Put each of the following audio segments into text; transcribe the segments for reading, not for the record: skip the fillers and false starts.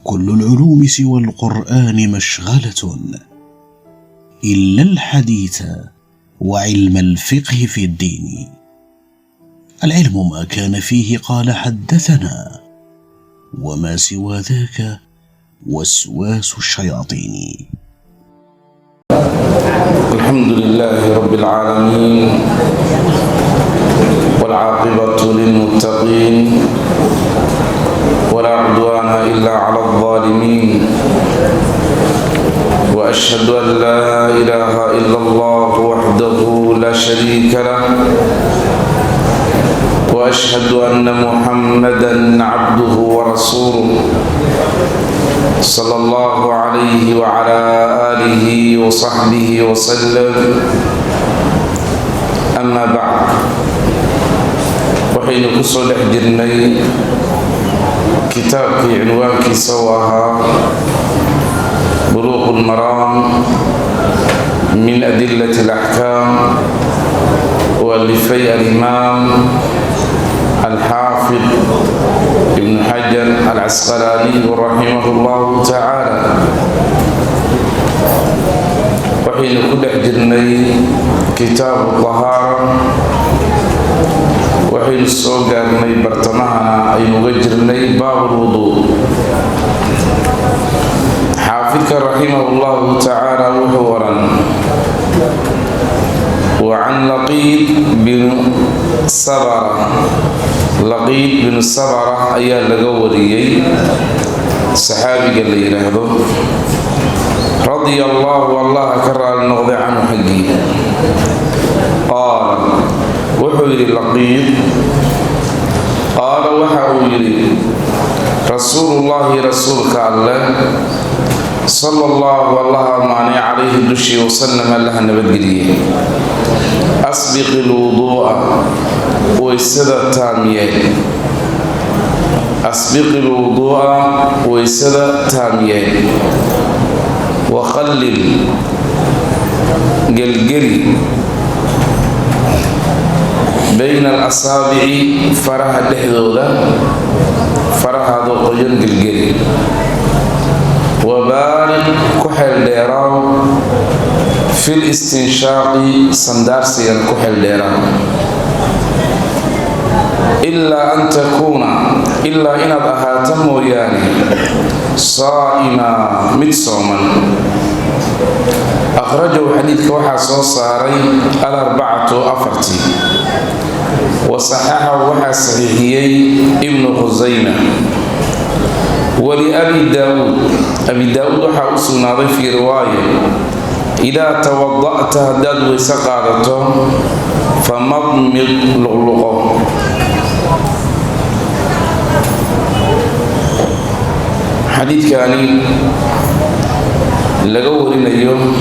كل العلوم سوى القرآن مشغلة إلا الحديث وعلم الفقه في الدين. العلم ما كان فيه قال حدثنا، وما سوى ذاك وسواس الشياطين. الحمد لله رب العالمين، والعاقبة للمتقين، ولا عدوان إلا على الظالمين، وأشهد أن لا إله إلا الله وحده لا شريك له، وأشهد أن محمدًا عبده ورسوله صلى الله عليه وعلى آله وصحبه وسلم. أما بعد، وحين كسر حجرني كتابك عنوانك سواها بلوغ المرام من أدلة الأحكام، واللفي الإمام الحافظ ابن حجر العسقلاني رحمه الله تعالى. وحين كل حجرني كتاب الطهارة، وحين سوغرني برتمهنا أي مغجرني باب الوضوء. حافظك رحمه الله تعالى وحورا: وعن لقيط بن صبرة، لقيط بن صبرة أيها لقوريي صحابي قال لي له رضي الله والله كرر النغض عنه حقي. قال وحوري لقيط، قال وحوري رسول الله رسولك الله صلى الله والله معني عليه الدشي وسلم الله نبدليه: أسبق الوضوء ويسد تامية. أسبق الوضوء ويسد تامية، وخلل قلقلي بين الأصابع فرح الحذوذة، فرح هذا قيل قلقلي، وبارك كحل ديراو في الاستنشاق صندار سيان كحل ديراو، إلا أن تكون إلا إن أهاتم وياني صائما متصوما. أخرجه حديث وحا صاري الأربعة أفرتي، وصححه وحا صحيحيي ابن خزيمة. ولأبي داود، أبي داود وحا أصنع في رواية: إذا توضأت هداد وسقارته فمضمض لغلقه. حديث كاني لقوه اليوم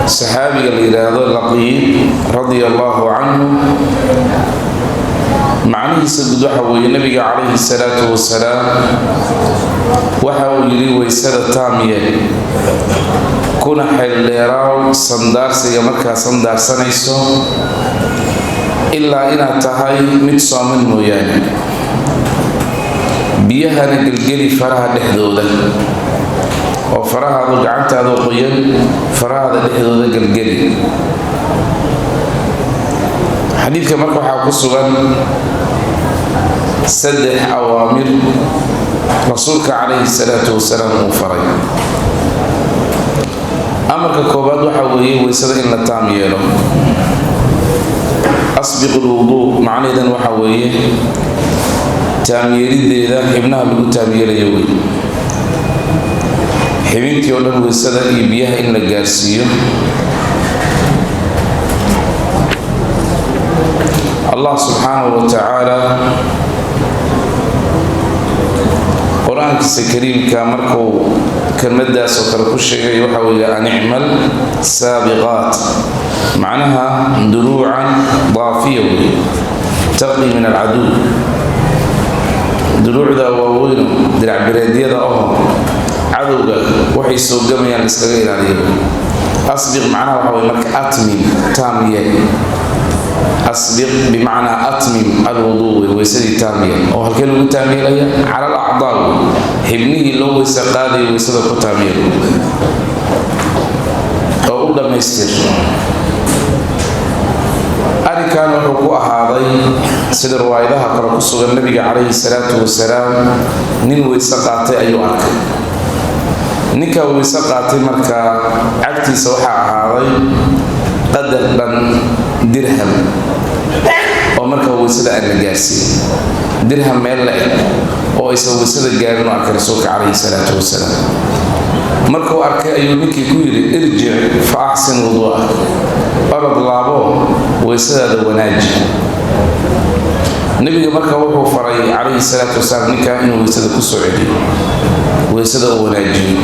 صحابي الإرادة لقيط رضي الله عنه، معنيه سجد وحوي النبي عليه الصلاة والسلام وحوي لي ويسد تامية كنا حل يراو صندار سيمكا صندار سنيسو إلا إن تهاي متصامن موياني بيها نقلقلي فرها لحدودة، وفرها ذو قعنت هذا قيل فرها لحدودة قلقلي. حديث كما كان قصوا سدح أوامر رسولك عليه الصلاة والسلام وفري. أمرك كوباد وحوي ويسد إن التامية له. أسبق الوضوء معنى إذن وحوي تاميري إذا ابنها بلو تامير يوي حبينك يولن ويسد إبياه إن الجارسية. الله سبحانه وتعالى قرآن الكريم كامركو كالمدى سوكركو الشيء يوحوي أن اعمل سابقات، معناها دروعا ضافية تقي من العدو. دروع ذا ووينه درع بريدية ذا عدو وحي سوق جميع الإسرائيل عليه. أسبق معناها وحوي مك أتمم تامية. أسبق بمعنى أتمم الوضوء ويسري تامية، أو هالكلمة تامية على الأعضاء xibnihii loo weyse qaaday weysada ku taamyeelo oo u dhammaystir. arrinkan wuxuu ku ahaaday sida riwaayadaha kale ku sugan nabiga calayhi salaatu wasalaam nin weyse qaatay ayuu arkay. ninka weyse qaatay markaa cagtiisa waxaa ahaaday qadar dhan dirham oo markaa weysada aan la gaarsiin. dirham meel la eg oo aysan weysada gaarin u arkay rasuulka calayhi salaatu wasalaam. markuu arkay ayuu ninkii ku yidhi irjic fa axsin wuduu'ak, orod laabo weysadaada wanaaji. nabiga marka wuxuu faray calayhi salaatu wasalaam ninkaa inuu weysada ku soo celiyo, weysada uu wanaajiyo.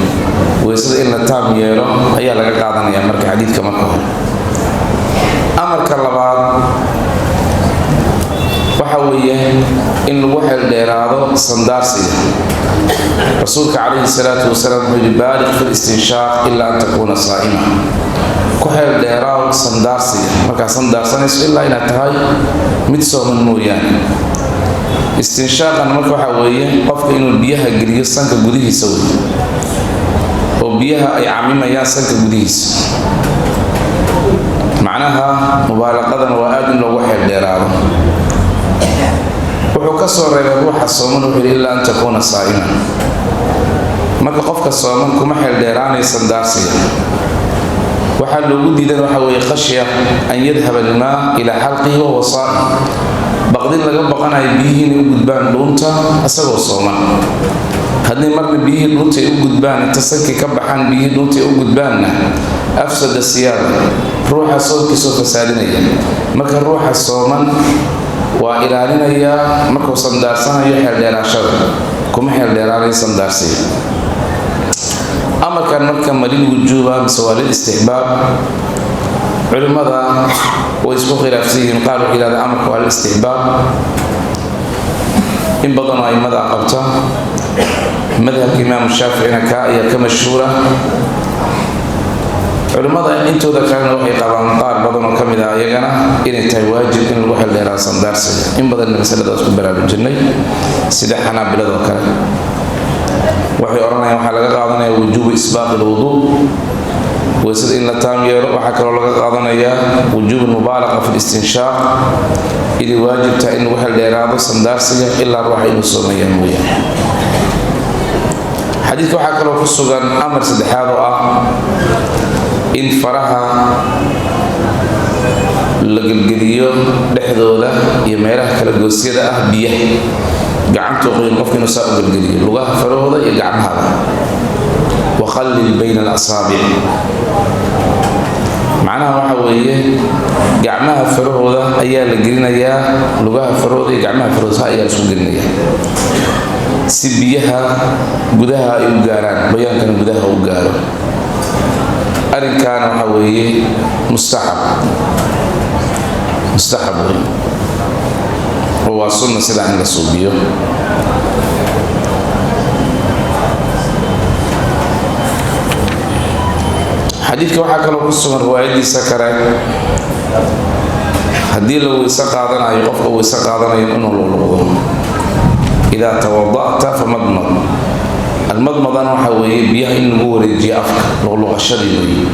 weysada in la taam yeelo ayaa laga qaadanaya marka xadiidka marka hore. amarka labaad waxa weeye in lagu xeeldheeraado sandaarsiga. rasuulka calayhi salaatu wasalaam wuxuu yidhi baaliq fi listinshaaq ilaa an takuuna saa'ima. ku xeeldheeraaw sandaarsiga markaa sandaarsanayso ilaa inaad tahay mid sooman mooyaane. istinshaaqan marka waxa weeye qofka inuu biyaha geliyo sanka gudihiisa wey, oo biyaha ay camimayaan sanka gudihiisa. macnaha mubaalaqadan waa aad in loogu xeeldheeraado. wuxuu ka soo reebay ruuxa sooman wuxuu yidhi ilaa an takuuna saa'ima. marka qofka sooman kuma xeeldheeraanay sandaarsiga. waxaa loogu diidan waxa weeye khashya an yadhaba almaa ilaa xalqihi wa wasaa'ih, baqdin laga baqanayo biyihii inay u gudbaan dhuunta isagoo sooman. haddii marna biyihii dhuunta ay u gudbaan inta sanki ka baxaan biyihii dhuunta ay u gudbaanna afsada siyaada, ruuxa soonkiisoo fasaadinaya. marka ruuxa sooman waa ilaalinayaa markuu sandaarsanayo xeeldheeraashada, kuma xeeldheeraanay sandaarsiga. amarkan marka malil wujuuba mise waa lil istixbaab, culimmada way isku khilaafsan yihiin. qaar waxay yidhahdaan amarka waa lil istixbaab, in badanoo aimada qabta. madhabka imaamu shaaficina kaa ayaa ka mashhuura. culimmada intooda kalena waxay qabaan qaar badanoo ka mid ah iyagana inay tahay waajib in lagu xeeldheeraado sandaarsiga. in badanna masaladaas ku baraarujinay sida xanaabiladoo kale. waxay odhanayaan waxaa laga qaadanaya wujuubu isbaaqi lwuduu, weysada in la taam yeelo. waxaa kaloo laga qaadanayaa wujuubu mubaalaqa fi listinshaaq, inay waajibtahay in lagu xeeldheeraado sandaarsiga ilaa ruuxa inuu soomayaan mooyaane. xadiidka waxaa kaloo ku sugan amar saddexaad oo ah in faraha la gelgeliyo dhexdooda iyo meelaha kala goosyada ah biyaha. gacantuu qoyn qofka inuu saa u gelgeliyo lugaha farahooda iyo gacmahaba. waqallil bayna alasaabic, macnaha waxa weeye gacmaha farahooda ayaa la gelinayaa, lugaha farahooda iyo gacmaha farahooda ayaa la isku gelinayaa si biyaha gudaha ay u gaaraan, bayaankana gudaha u gaaro. arrinkaana waxa weeye mustaxab wey, oo waa sunna sidaa in la suubiyo. xadiidka waxaa kaloo ku sugan riwaayadiisa kale haddii la weyse qaadanayo, qofka weyse qaadanayo inuu luqluqdo. idaa tawada'ta famadmad. almadmadana waxa weeye biyaha in lagu wareejiyo afka, luqluqashadii weeye.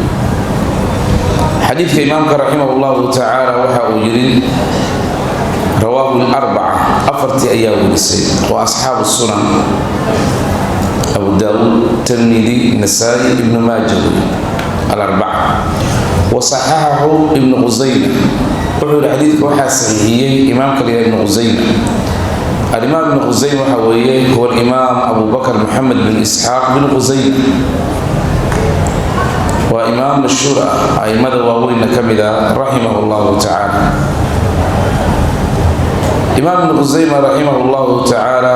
xadiidka imaamka raximah llahu tacaala waxa uu yidhi rawaahu larbaca, afartii ayaa welisay oo asxaabu sunan abu daawuud, tirmidi, nasaa'i, ibnu maaja alarbaca. wasaxaxahu ibnu qusayma, wuxuu yidhi xadiidka waxaa saxiixiyey imaamka la yidhaha ibnu qusayma. alimaam ibnu qusayma waxa weeye huwa alimaam abu bakr moxamed bin isxaaq bin qusayma. waa imaam mashhuur ah, aimada waaweynna ka mid ah raximah llahu tacaala. imaam ibnu qusayma raximah llahu tacaala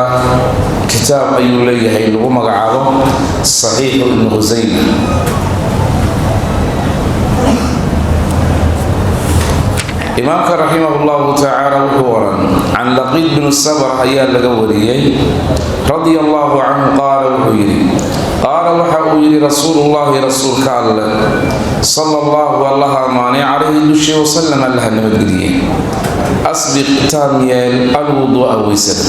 kitaab ayuu leeyahay lagu magacaabo saxiixu ibnu qusayma. imaamka raximah llahu tacaala wuxuu oran can laqiid binu sabr ayaa laga wariyey radia allahu canhu qaala wuxuu yidhi qaala waxa uu yidhi rasuulullahi rasuulka alleh sala allahu allaha amaanay calayhi dushii wasalam allaha nabadgeliyey asbiq taam yeel alwuduu'a weysada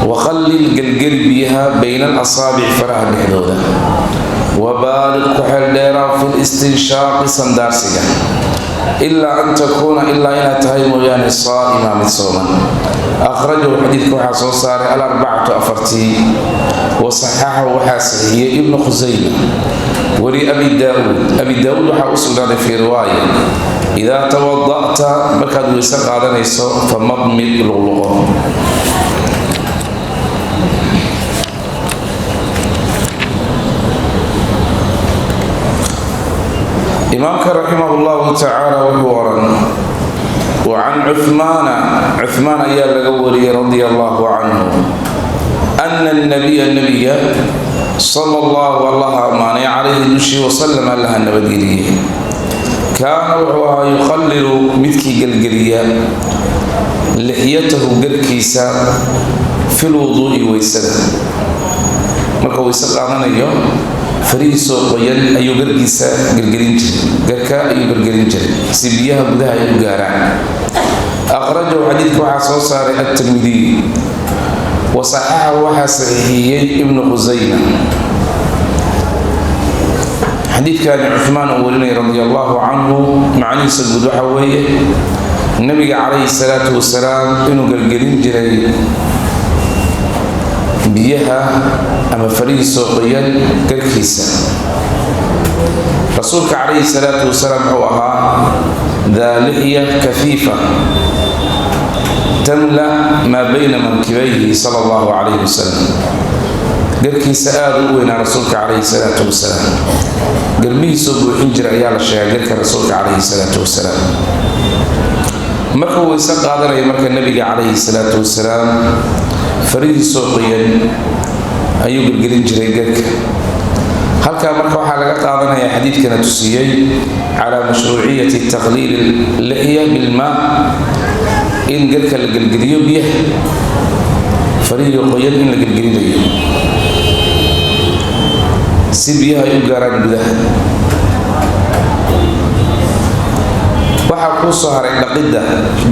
وخلل قلقل بها بين الأصابع فراه الحدودة وبالغ كحل ديرا في الاستنشاق صندارسك إلا أن تكون إلا إن تهيم يعني صائما متصوما. أخرجه الحديث كحاسو صار الأربعة أفرتي وصححه وحاسه ابن خزيمة ولي أبي داود وحاوصلنا في رواية إذا توضأت بكد ويسق هذا نيسو فمضمد لغلغه. إمامك رحمه الله تعالى وحورا. وعن عثمان أيال الأولي رضي الله عنه أن النبي صلى الله عليه وسلم لها النبي كان وحوها يخلل مثكي قلقليا لحيته قركيسا في الوضوء ويسد مركا ويسد عنا اليوم فريسو قيل أيو قركيسا قركا أيو قرقرينجر سبيها بدها أيو قارع. أخرجه حديث وحاسو صار الترمذي وصححه وحاسه ابن خزيمة. حديث كان عثمان أولي رضي الله عنه معني سجد حوية النبي عليه الصلاة والسلام إنه قلقلين جري بيها أما فريق سوقيا كالكيسة. رسولك عليه الصلاة والسلام هوها ذا لحية كثيفة تملأ ما بين منكبيه صلى الله عليه وسلم. قركي سآل وين رسولك عليه الصلاة والسلام قرمي سوق وحنجر عيال الشيء قرك رسولك عليه الصلاة والسلام مركو يسق هذا يمرك النبي عليه الصلاة والسلام فريد سوقيا أيوب القرنجر قرك هل كان مركو حلقة قاضنا يا حديث كانت تسيي على مشروعية تقليل اللحية بالماء إن قرك القرقريو بيه فريد يقيل إن القرقريو سبيها يقارن بده waxaa ku soo haray dhaqidda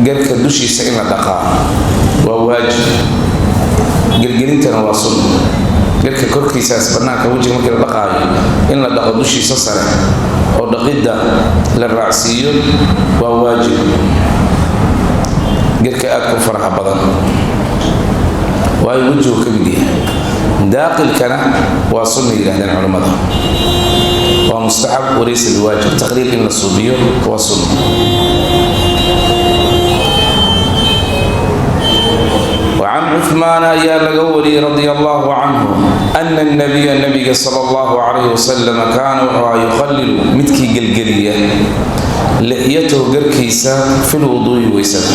garka dushiisa in la dhaqaa waa waajib gelgelintana waa sunno garka korkiisaas banaanka wajiga markii la dhaqaayo in la dhaqo dushiisa sare oo dhaqidda la raacsiiyo waa waajib garka aad ku faraha badan waayo wajigu ka mid yahay daaqilkana waa sunno yidhaahdeen culimmada ومستحب وليس بواجب تقليل إن الصوبية والسنة. وعن عثمان يا لقولي رضي الله عنه أن النبي صلى الله عليه وسلم كان يخلل متكي قلقلية لحيته قركيسة في الوضوء ويسد.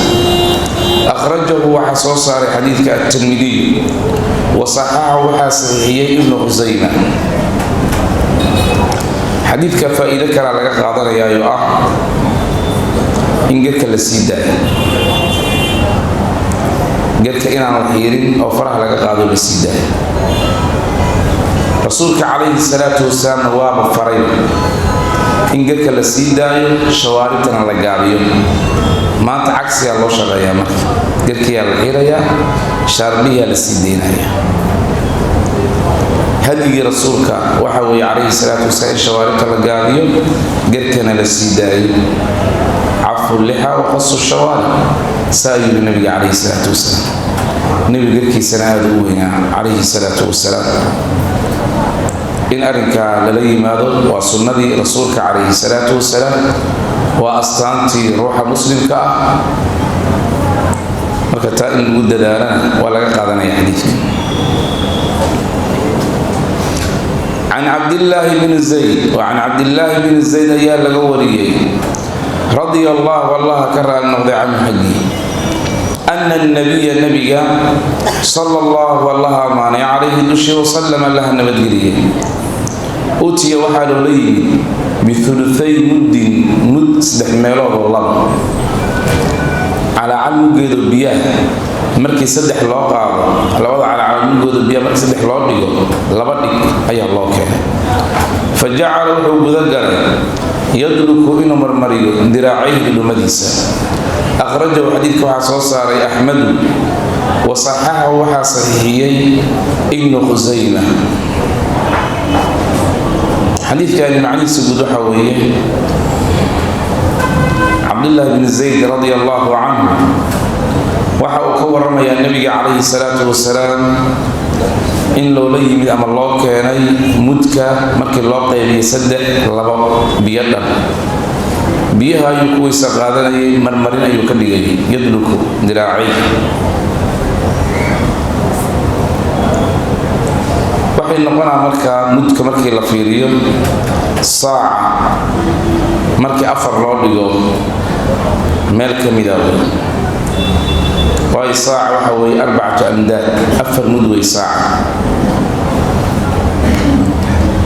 أخرجه وحصوص على حديث الترمذي وصححه وحاسبه ابن خزيمة. حديث كفائدة كان على قادر يا يوآ إن قلت للسيدة قلت إن أنا الحيرين أو فرح لك قادر للسيدة رسولك عليه الصلاة والسلام نواب فريد إن قلت للسيدة شواربتنا لقابيو ما تعكس يا الله شغل يا مرك قلت يا الحيرة يا شاربية للسيدين هيا هدي رسولك وحوي عليه الصلاة والسلام شوارب القاضي قركنا للسيداي عفو اللحى وقص الشوارب سائل النبي عليه الصلاة والسلام النبي قركي سنة دوينا عليه الصلاة والسلام إن أرنك للي ماذا وسنة رسولك عليه الصلاة والسلام وأستانتي روح مسلم كا وكتا إن ود دارنا ولا قادنا يحديث. عن عبد الله بن زيد وعن عبد الله بن زيد يا لقوري رضي الله والله كره النقضي عن حقي أن النبي صلى الله والله مانع عليه الدشي وسلم لها النبي أتي وحال لي بثلثي مد سدح ميلوه والله على علم قيد البياه markii saddex loo qaado labada calaamooda biyo markii saddex loo dhigo laba dhig ayaa loo keenay fajacala wuxuu gudagalay yadluku inuu marmariyo diraacayhi dhumadiisa akhrajahu xadiidka waxaa soo saaray axmed وصححه وحا صحيحيي ابن خزيمة. حديث كان معني سجود حويه عبد الله بن زيد رضي الله عنه وحا كورما يا النبي عليه الصلاة والسلام إن لو لي من أمر الله كان مدك مرك الله قيل يصدق لبا بيدا بيها يكوي سقادنا مرمرين أيو كدغي يدلك ذراعي waxay noqonaa mudka markii la fiiriyo saac markii afar loo dhigo meel kamid ah way saac waxa way 4 amdaad afar mud way saac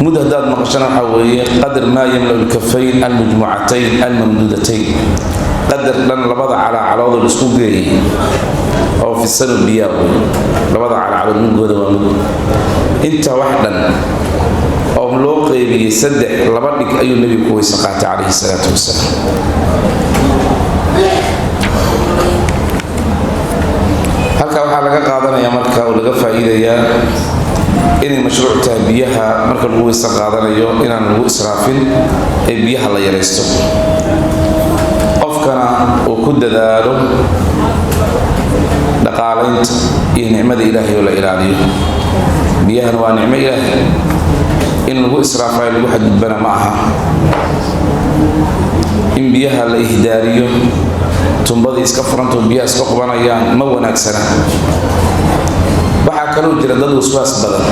mud hadaad maqashana waxa way qadar ma yamla al-kaffayn al-majmu'atayn al-mamdudatayn qadar lan labada calaalooda isku geeyay oo fi sanad biyaa labada calaalooda mudooda waa mud inta waxdan oo loo qeybiyay saddex laba dhig ayuu nabiga ku weysa qaatay calayhi salaatu wasalaam halka waxa laga qaadanaya marka oo laga faa'iideeyaa in mashruuc biyaha marka lagu weysa qaadanayo inaan lagu israafin ee biyaha la yareysto qofkana uu ku dadaalo dhaqaalaynta iyo nicmada Ilaahay oo la ilaaliyo biyahan waa nicmo Ilaahay in lagu israafay lagu xadbana ma aha in biyaha la ihdaariyo tumbada iska furanto biyaha iska qubanayaan ma wanaagsana waxa kale oo jira dad waswaas badan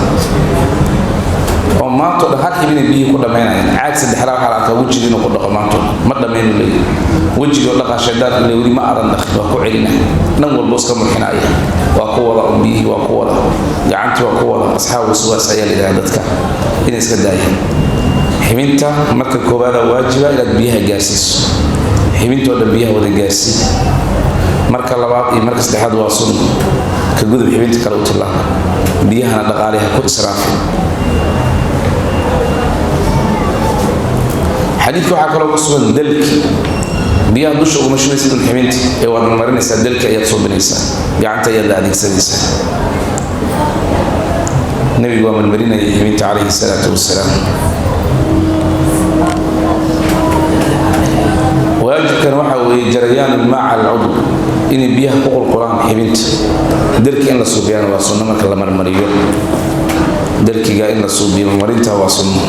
oo maanta dhaxal in biyo ku dhameynayaan caag saddexda waxa la ka wajiga inuu ku dhaqo maanta ma dhameeyno leeyahay wajiga dhaqashadaad in wali ma aran dhakhba ku celina nan walba iska muxinaya waa ku wada biyo waa ku wada gacanta waa ku wada asxaab waswaas ayaa leeyahay dadka in iska daayeen xibinta marka koobaad waajiba inaad biyaha gaarsiiso xibintooda biyaha wada gaarsiin marka labaad iyo marka saddexaad waa sunno ka gudub xibinta kale u tilaa biyaha dhaqaalaha ku israafin حديث waxa kale oo sugan dalki biyaha dusha ugu mashmaysan xibinta ee wada marinaysa dalka ay soo binaysa gacanta ay adeegsanaysa nabiga waa marinayay xibinta calayhi salaatu wasalaam waajibkan waxa weeye jarayaan al-maa' al-udw in biyaha ku qulqulaan xibinta dalki in la suubiyana waa sunno marka la marmariyo dalkiga in la suubiyo marinta waa sunno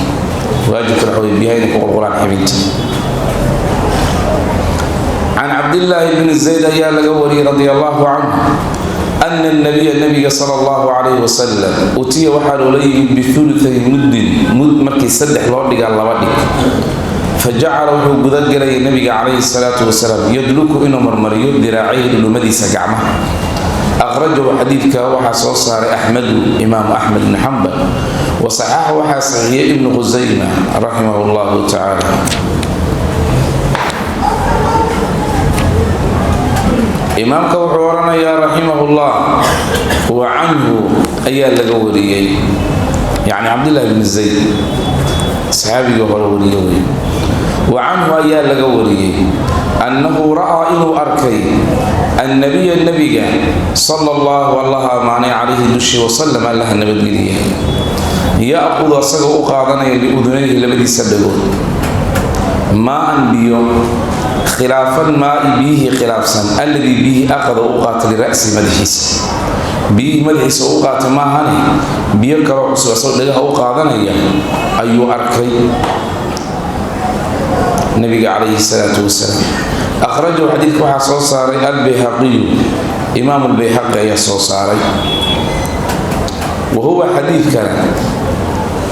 واجب ترحوي بها إنك القرآن حبيبت عن عبد الله بن زيد يا لقوري رضي الله عنه أن النبي صلى الله عليه وسلم أتي وحال لي بثلثي مد مركي سدح لوردك على وردك فجعله بذكر النبي عليه الصلاة والسلام يدلك إنه مرمريو ذراعيه لمدي سقعمه أخرجه حديثك وحصل صار أحمد إمام أحمد بن حنبل وصححه وحصل ابن خزيمة رحمه الله تعالى إمام كوحورنا يا رحمه الله وعنه أيا لقوري يعني عبد الله بن زيد صحابي وقوري وعنه أيا لقوري أنه رأى إنه أركي النبي صلى الله عليه وسلم الله النبي يأخذ أصغى أقاضنا لأذنيه لبدي سبقون ما أنبيو خلافا ما به خلاف سن الذي به أخذ أقاط لرأس مدحيس به مدحيس أقاط ما هني بيكرع سوى لها أقاضنا أيو أركي النبي عليه الصلاة والسلام أخرجه حديث وحصل صاري البيهقي إمام البيهقي يصل صاري وهو حديث كان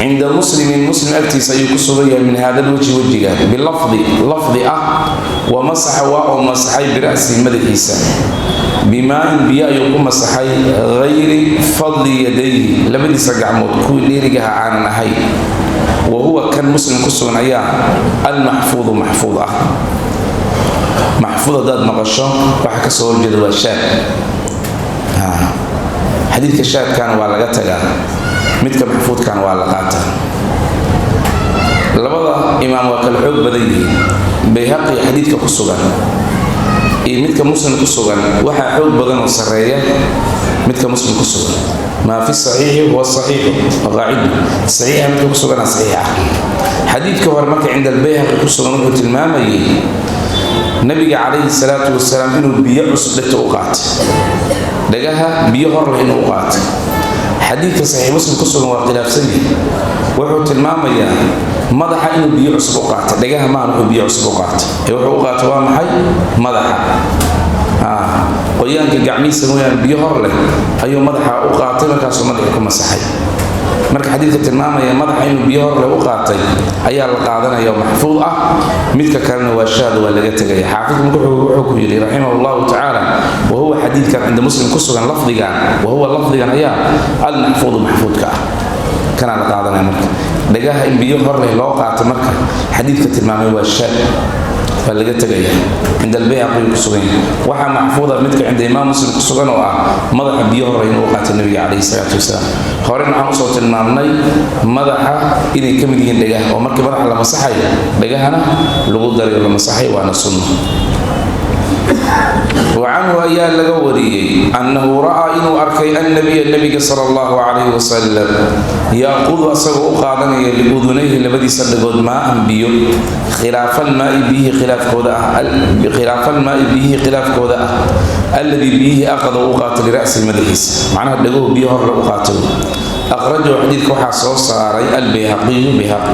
عند مسلم أكتي سيكسرية من هذا الوجه وجهه باللفظ ومسح ومسحي برأس مدحيسا بماء بياء يقوم مسحي غير فضل يديه لبدي سقع موت كل رجها عن نهي وهو كان مسلم كسرنا إياه المحفوظ محفوظة محفوظة داد مقشة وحكى صور جدوى الشاب حديث الشاب كان والغتها متك محفوظ كان والغاتها لبدا إمام وكل حب بديه بيهقي حديث كقصة midka muslim ku sugan waxa xoog badan oo sareeya midka muslim ku sugan ma fi sahih huwa sahih qa'id sahih midka ku sugan sahih xadiidka hore marka cinda al-bayhaqi ku sugan wuxuu tilmaamayay nabiga calayhi salaatu wasalaam inuu biyo cusub dhigto u qaatay dhagaha biyo hor leh inuu qaatay xadiidka sahih muslim ku sugan waa khilaafsan yahay wuxuu tilmaamayaa madaxa inuu biyo cusub u qaatay dhagaha ma inuu biyo cusub u qaatay wuxuu u qaatay waa maxay madaxa qoyaanka gacmihiisa mooyaan biyo hor leh ayuu madaxa u qaatay markaasuu madaxa ku masaxay marka xadiidka tilmaamaya madaxa inuu biyo hor leh u qaatay ayaa la qaadanaya oo maxfuud ah midka kalena waa shaad waa laga tagaya xaafidku wuxuu ku yiri rahimahullahu ta'ala wa huwa xadiidkan cinda muslim ku sugan lafdigan wa huwa lafdigan ayaa al-mahfuud mahfuudka kana la qaadanaya marka dhagaha in biyo hor leh loo qaato marka xadiidka tilmaamay waa shaad فلقيت جاي عند البيهقي كسوين وحى محفوظة مثل عند إمام مسلم كسوين مضح بيهر رين وقعت النبي عليه الصلاة والسلام خارين عن صوت المامني مضح إني كم يجين دجاه ومركب راح على مسحي دجاهنا لغود دري على مسحي وأنا سنة وعنه أيها لقوري أنه رأى إنه أركي النبي صلى الله عليه وسلم يأخذ أصغر قادنا لأذنيه لبدي صدقود ماء بيو خلاف الماء به خلاف كودا الذي به أخذ أقاتل لرأس المدرس معناه لقوه بيهر لأقاتل أخرجه حديث كوحة صاري البيهقي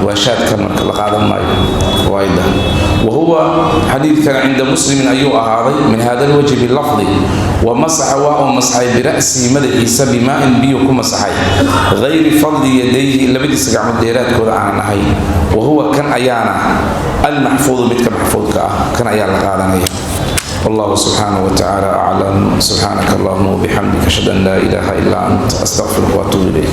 وشاد كما لقاد الماء وايدا وهو حديث كان عند مسلم أيها هذا من هذا الوجه باللفظ ومسح مسحي برأسه مدحيس بماء بيكم مسحي غير فضل يديه اللي بدي سقع مديرات كذا عن هاي وهو كان أيانا المحفوظ مثل محفوظ كان أيانا قادنا والله سبحانه وتعالى أعلم سبحانك اللهم وبحمدك أشهد أن لا إله إلا أنت أستغفرك وأتوب إليك